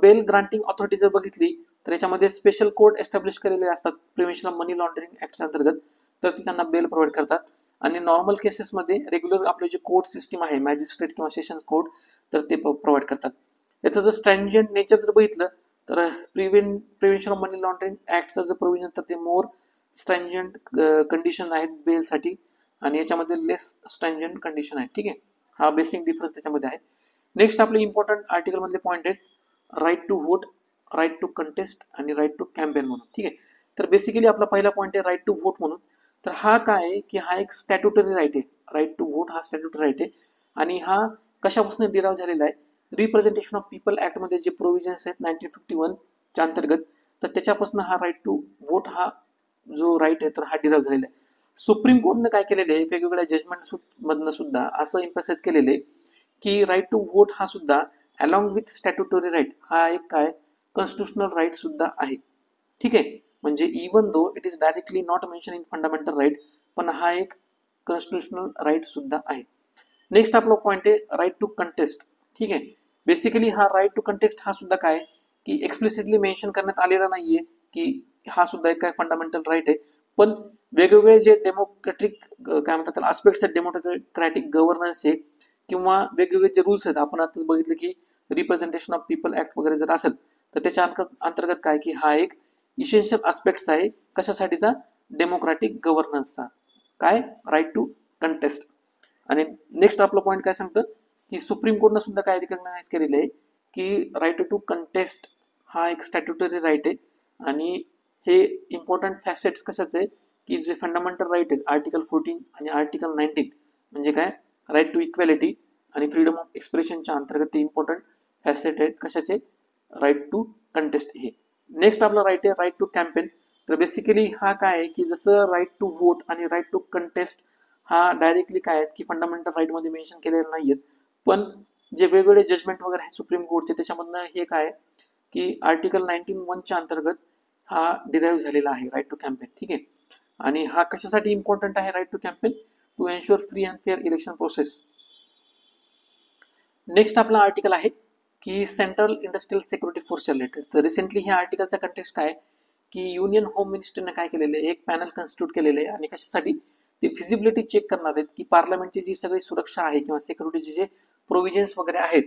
बेल ग्रांटिंग ऑथॉरिटी जर बघितली तर याच्यामध्ये स्पेशल कोर्ट एस्टॅब्लिश केलेले असतात प्रिव्हेन्शन ऑफ मनी लॉन्ड्रिंग ऍक्टच्या अंतर्गत, तर ती त्यांना बेल प्रोव्हाइड करतात. आणि नॉर्मल केसेसमध्ये रेग्युलर आपले जे कोर्ट सिस्टीम आहे, मॅजिस्ट्रेट किंवा सेशन्स कोर्ट, तर ते प्रोव्हाइड करतात. याचं जर स्ट्रॅन्जंट नेचर जर बघितलं तर प्रिव्हेन्शन ऑफ मनी लॉन्ड्रिंग ऍक्टचं जर प्रोव्हिजन तर ते मोर स्ट्रॅन्जंट कंडिशन आहेत बेलसाठी, आणि याच्यामध्ये लेस स्ट्रॅन्जंट कंडिशन आहे. ठीक आहे, हा बेसिक डिफरन्स त्याच्यामध्ये आहे. नेक्स्ट आपले इम्पॉर्टंट आर्टिकल मधले पॉईंट आहेत, right to vote, right to contest आणि राईट टू कॅम्पेन म्हणून. ठीक आहे, तर बेसिकली आपला पहिला पॉईंट आहे राईट टू व्होट म्हणून. तर हा काय आहे की हा एक स्टॅट्युटरी राईट आहे, राईट टू व्होट हा स्टॅट्युटरी राईट आहे. आणि हा कशापासून डिराईव्ह झालेला आहे, रिप्रेझेंटेशन ऑफ पीपल ऍक्ट मध्ये जे प्रोव्हिजन्स आहेत 1951 च्या अंतर्गत, तर त्याच्यापासून हा राईट टू व्होट हा जो राईट आहे तर हा डिराईव्ह झालेला आहे. सुप्रीम कोर्टने काय केलेलं आहे, वेगवेगळ्या जजमेंट मधनं सुद्धा असं इम्फसाइज केलेलं आहे की राईट टू व्होट हा सुद्धा अलॉंग विथ स्टॅट्युटरी राईट हा एक काय कॉन्स्टिट्युशनल राईट सुद्धा आहे. ठीक आहे, म्हणजे even though it is directly not mention in fundamental right, पण हा एक कॉन्स्टिट्युशनल राईट सुद्धा आहे. नेक्स्ट आपला पॉईंट आहे राईट टू कंटेस्ट. ठीक आहे, बेसिकली हा राईट टू कंटेस्ट हा सुद्धा काय की एक्सप्लिसिटली मेन्शन करण्यात आलेला नाहीये की हा सुद्धा एक काय फंडामेंटल राईट आहे, पण वेगवेगळे जे डेमोक्रेटिक काय म्हणतात त्याला आस्पेक्ट्स आहेत, डेमोक्रेटिक गव्हर्नन्सचे किंवा वेगवेगळे जे रूल्स आहेत, आपण आता बघितलं की रिप्रेझेंटेशन ऑफ पीपल ऍक्ट वगैरे जर असेल तर त्याच्या अंतर्गत काय की हा एक इसेन्शियल आस्पेक्ट्स आहे कशासाठीचा, डेमोक्रेटिक गव्हर्नन्सचा, काय राईट टू कंटेस्ट. आणि नेक्स्ट आपलं पॉईंट काय सांगतं की सुप्रीम कोर्टनं सुद्धा काय रिकॉग्नाइज केलेलं आहे की राईट टू कंटेस्ट हा एक स्टॅट्युटरी राईट आहे. आणि हे इम्पॉर्टंट फॅसेट्स कशाचे आहे की जे फंडामेंटल राईट आहेत आर्टिकल 14 आणि आर्टिकल 19, म्हणजे काय राईट टू इक्वॅलिटी आणि फ्रीडम ऑफ एक्सप्रेशनच्या अंतर्गत ते इम्पॉर्टंट फॅसेट आहेत कशाचे, राईट टू कंटेस्ट हे. नेक्स्ट आपला राईट आहे राईट टू कॅम्पेन. तर बेसिकली हा काय आहे की जसं राईट टू व्होट आणि राईट टू कंटेस्ट हा डायरेक्टली काय आहेत की फंडामेंटल राईट मध्ये मेन्शन केलेले नाहीयेत, पण जे वेगवेगळे जजमेंट वगैरे आहेत सुप्रीम कोर्टचे त्याच्यामधनं हे काय की आर्टिकल 19(1) अंतर्गत हा डिराईव्ह झालेला आहे राईट टू कॅम्पेन. ठीक आहे, आणि हा कशासाठी इम्पॉर्टंट आहे right to campaign, to ensure free and fair election process. Next आपला आर्टिकल आहे की central industrial security force related. तर रिसेंटली ह्या आर्टिकलचा कंटेक्स्ट काय की युनियन होम मिनिस्टरने काय केलेलं आहे, एक पॅनल कन्स्टिट्यूट केलेलं आहे आणि कशासाठी, ते फिजिबिलिटी चेक करणार आहेत की पार्लमेंटची जी सगळी सुरक्षा आहे किंवा सिक्युरिटीचे जे प्रोव्हिजन्स वगैरे आहेत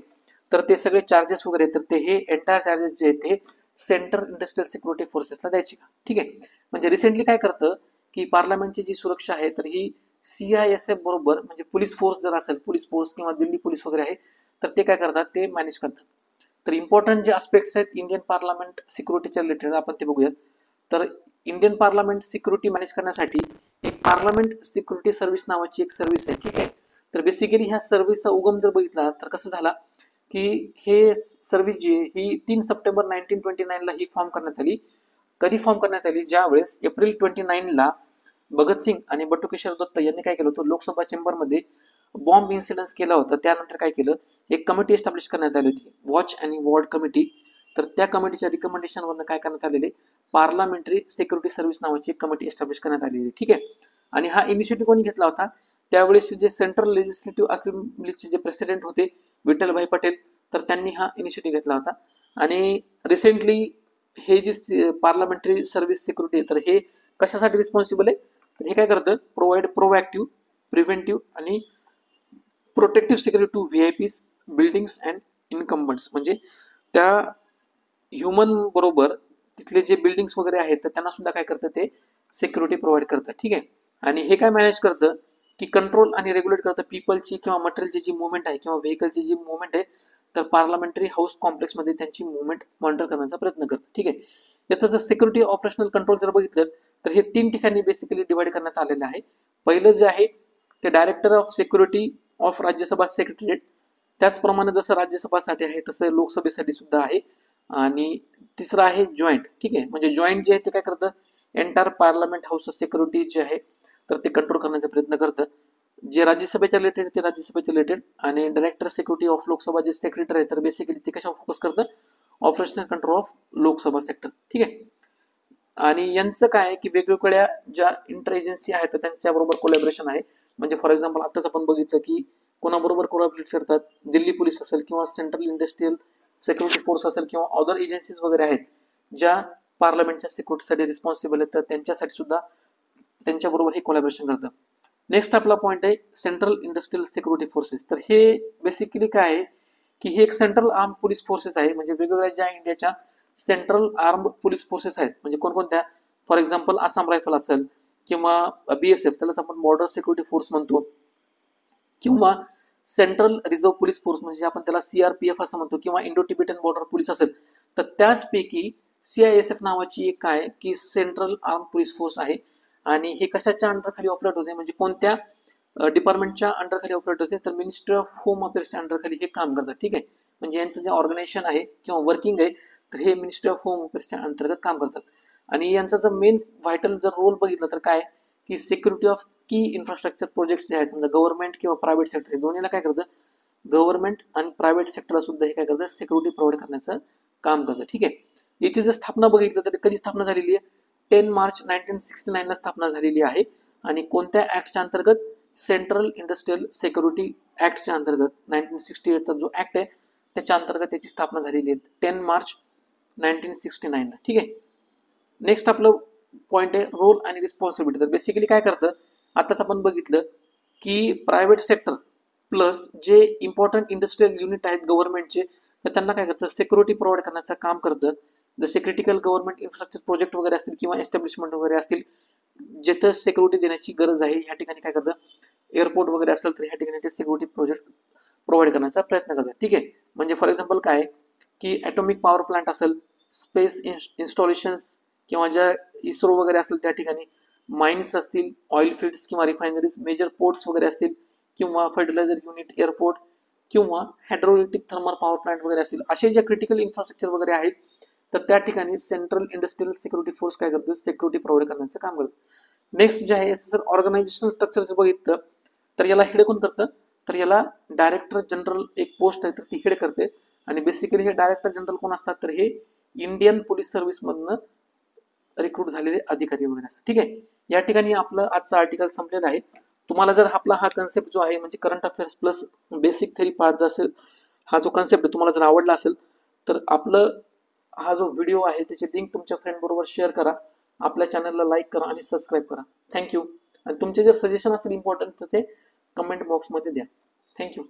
तर ते सगळे चार्जेस वगैरे तर ते हे एंटायर चार्जेस जे आहेत ते सेंट्रल इंडस्ट्रियल सिक्युरिटी फोर्सेसला द्यायचे का. ठीक आहे, म्हणजे रिसेंटली काय करतं की पार्लमेंटची जी सुरक्षा आहे तर ही CISF बरोबर, म्हणजे पोलीस फोर्स जर असेल, पोलीस फोर्स किंवा दिल्ली पोलीस वगैरे आहे तर ते काय करतात, ते मॅनेज करतात. तर इम्पॉर्टंट जे आस्पेक्ट्स आहेत इंडियन पार्लमेंट सिक्युरिटीच्या रिलेटेड आपण ते बघूयात. तर इंडियन पार्लमेंट सिक्युरिटी मॅनेज करण्यासाठी एक पार्लमेंट सिक्युरिटी सर्व्हिस नावाची एक सर्व्हिस आहे. ठीक आहे, तर बेसिकली ह्या सर्व्हिसचा उगम जर बघितला तर कसं झाला की हे सर्व्हिस जी आहे ही 3 सप्टेंबर 1929 ही फॉर्म करण्यात आली. कधी फॉर्म करण्यात आली, ज्या वेळेस एप्रिल 29 भगतसिंग आणि बटुकेश्वर दत्त यांनी काय केलं होतं, लोकसभा चेंबरमध्ये बॉम्ब इन्सिडन्स केला होता. त्यानंतर काय केलं, एक कमिटी एस्टॅब्लिश करण्यात आली होती, वॉच आणि वॉर्ड कमिटी. तर त्या कमिटीच्या रिकमेंडेशनवरनं काय करण्यात आलेले, पार्लमेंटरी सिक्युरिटी सर्व्हिस नावाची कमिटी एस्टॅब्लिश करण्यात आलेली आहे. ठीक आहे. आणि हा इनिशिएटिव्ह कोणी घेतला होता? त्यावेळेस जे सेंट्रल लेजिस्लेटिव्ह असेंब्लीचे जे प्रेसिडेंट होते विठ्ठलभाई पटेल, तर त्यांनी हा इनिशिएटिव्ह घेतला होता. आणि रिसेंटली हे जे पार्लमेंटरी सर्व्हिस सिक्युरिटी तर हे कशासाठी रिस्पॉन्सिबल आहे? तर हे काय करतं? प्रोव्हाइड प्रोएक्टिव्ह, प्रिव्हेंटिव्ह आणि protective security to VIPs, buildings and incumbents. म्हणजे त्या ह्युमन बरोबर तिथले जे बिल्डिंग्स वगैरे आहेत तर त्यांना सुद्धा काय करतं? ते सिक्युरिटी प्रोव्हाइड करतं. ठीक आहे. आणि हे काय मॅनेज करतं की कंट्रोल आणि रेग्युलेट करतं पीपलची किंवा मटेरियलची जी मुवमेंट आहे किंवा व्हेकलची जी मुवमेंट आहे, तर पार्लमेंटरी हाऊस कॉम्प्लेक्समध्ये त्यांची मुवमेंट मॉनिटर करण्याचा प्रयत्न करतं. ठीक आहे. याचं जर सिक्युरिटी ऑपरेशनल कंट्रोल जर बघितलं तर हे 3 ठिकाणी बेसिकली डिवाइड करण्यात आलेलं आहे. पहिलं जे आहे ते director of security of Rajya Sabha secretariat, त्याचप्रमाणे जसं राज्यसभासाठी आहे तसं लोकसभेसाठी सुद्धा आहे. आणि तिसरं आहे जॉईंट. ठीक आहे. म्हणजे जॉईंट जे आहे ते काय करतं? एंटायर पार्लमेंट हाऊस सिक्युरिटी जे आहे तर ते कंट्रोल करण्याचा प्रयत्न करतं. जे राज्यसभेच्या रिलेटेड ते राज्यसभेच्या रिलेटेड, आणि डायरेक्टर सिक्युरिटी ऑफ लोकसभा जे सेक्रेटरी आहे तर बेसिकली ते कशावर फोकस करतं? Operational control of Lok Sabha sector. ठीक आहे. आणि यांचं काय आहे की वेगवेगळ्या ज्या इंटर एजन्सी आहेत तर त्यांच्याबरोबर कोलॅबोरेशन आहे. म्हणजे फॉर एक्झाम्पल आताच आपण बघितलं की कोणाबरोबर कोलॅबोरेट करतात? दिल्ली पोलीस असेल किंवा सेंट्रल इंडस्ट्रियल सिक्युरिटी फोर्स असेल किंवा अदर एजन्सीज वगैरे आहेत ज्या पार्लमेंटच्या सिक्युरिटीसाठी रिस्पॉन्सिबल आहेत, तर त्यांच्यासाठी सुद्धा त्यांच्याबरोबर हे कोलॅबोरेशन करतं. नेक्स्ट आपला पॉईंट आहे सेंट्रल इंडस्ट्रियल सिक्युरिटी फोर्सेस. तर हे बेसिकली काय आहे की हे एक सेंट्रल आर्म पोलीस फोर्सेस आहे. म्हणजे वेगवेगळ्या ज्या इंडियाच्या सेंट्रल आर्म पोलीस फोर्सेस आहेत, म्हणजे कोणकोणत्या? फॉर एक्झाम्पल आसाम रायफल असेल किंवा BSF, त्यालाच आपण बॉर्डर सिक्युरिटी फोर्स म्हणतो, किंवा सेंट्रल रिझर्व्ह पोलीस फोर्स म्हणजे आपण त्याला CRPF असं म्हणतो, किंवा इंडो टिबेटन बॉर्डर पोलीस असेल, तर त्याचपैकी CISF नावाची एक काय की सेंट्रल आर्म पोलीस फोर्स आहे. आणि हे कशाच्या अंडर खाली ऑपरेट होते? म्हणजे कोणत्या डिपार्टमेंटच्या अंडर खाली ऑपरेट होते? तर मिनिस्ट्री ऑफ होम अफेअर्सच्या अंडर खाली हे काम करतात. ठीक आहे. म्हणजे यांचं जे ऑर्गनायझेशन आहे किंवा वर्किंग आहे तर हे मिनिस्ट्री ऑफ होम अफेअर्सच्या अंतर्गत काम करतात. आणि यांचा जर मेन व्हायटल जर रोल बघितलं तर काय की सिक्युरिटी ऑफ की इन्फ्रास्ट्रक्चर प्रोजेक्ट्स जे आहेत, समजा गव्हर्नमेंट किंवा प्रायव्हेट सेक्टर, हे दोन्हीला काय करतं? गव्हर्नमेंट आणि प्रायव्हेट सेक्टरला सुद्धा हे काय करतं? सिक्युरिटी प्रोव्हाइड करण्याचं काम करतं. ठीक आहे. याची जर स्थापना बघितलं तर कधी स्थापना झालेली आहे? 10 मार्च 1969 ला स्थापना झालेली आहे. आणि कोणत्या ऍक्टच्या अंतर्गत? सेंट्रल इंडस्ट्रियल सिक्युरिटी ऍक्टच्या अंतर्गत. 1968 चा जो ऍक्ट आहे त्याच्या अंतर्गत त्याची स्थापना झालेली आहे 10 मार्च 1969 ला. ठीक आहे. नेक्स्ट आपलं पॉईंट आहे रोल आणि रिस्पॉन्सिबिलिटी. तर बेसिकली काय करतं? आताच आपण बघितलं की प्रायव्हेट सेक्टर प्लस जे इम्पॉर्टंट इंडस्ट्रियल युनिट आहेत गव्हर्नमेंटचे, तर त्यांना काय करतं? सिक्युरिटी प्रोव्हाइड करण्याचं काम करतं. जसे क्रिटिकल गव्हर्नमेंट इन्फ्रास्ट्रक्चर प्रोजेक्ट वगैरे असतील किंवा एस्टॅब्लिशमेंट वगैरे असतील जिथं सिक्युरिटी देण्याची गरज आहे, ह्या ठिकाणी काय करतं? एअरपोर्ट वगैरे असेल तर ह्या ठिकाणी ते सिक्युरिटी प्रोजेक्ट प्रोव्हाइड करण्याचा प्रयत्न करतात. ठीक आहे. म्हणजे फॉर एक्झाम्पल काय की ॲटॉमिक पॉवर प्लांट असेल, स्पेस इन्स्टॉलेशन्स किंवा ज्या इस्रो वगैरे असेल त्या ठिकाणी, माइन्स असतील, ऑइल फील्ड्स किंवा रिफायनरीज, मेजर पोर्ट्स वगैरे असतील किंवा फर्टिलायझर युनिट, एअरपोर्ट किंवा हायड्रोइलेक्ट्रिक थर्मल पॉवर प्लांट वगैरे असतील, असे जे क्रिटिकल इन्फ्रास्ट्रक्चर वगैरे आहेत तर त्या ठिकाणी सेंट्रल इंडस्ट्रियल सिक्युरिटी फोर्स काय करतो? सिक्युरिटी प्रोव्हाइड करण्याचं काम करतो. नेक्स्ट जे आहे जर ऑर्गनायझेशनल स्ट्रक्चर जर बघितलं तर याला हेड कोण करतं? तर याला डायरेक्टर जनरल एक पोस्ट आहे तर ती हेड करते. आणि बेसिकली हे डायरेक्टर जनरल कोण असतात? तर हे इंडियन पोलीस सर्व्हिस मधनं रिक्रूट झालेले अधिकारी वगैरे असतात. ठीक आहे. या ठिकाणी आपलं आजचं आर्टिकल संपलेलं आहे. तुम्हाला जर आपला हा कन्सेप्ट जो आहे म्हणजे current affairs plus basic theory part जो असेल, हा जो कन्सेप्ट तुम्हाला जर आवडला असेल तर आपलं हा जो व्हिडिओ आहे त्याची लिंक तुमच्या फ्रेंड बरोबर शेअर करा, आपल्या चॅनलला लाईक करा आणि सबस्क्राईब करा. थँक्यू. आणि तुमचे जर सजेशन असेल इम्पॉर्टंट तर ते कमेंट बॉक्समध्ये द्या. थँक्यू.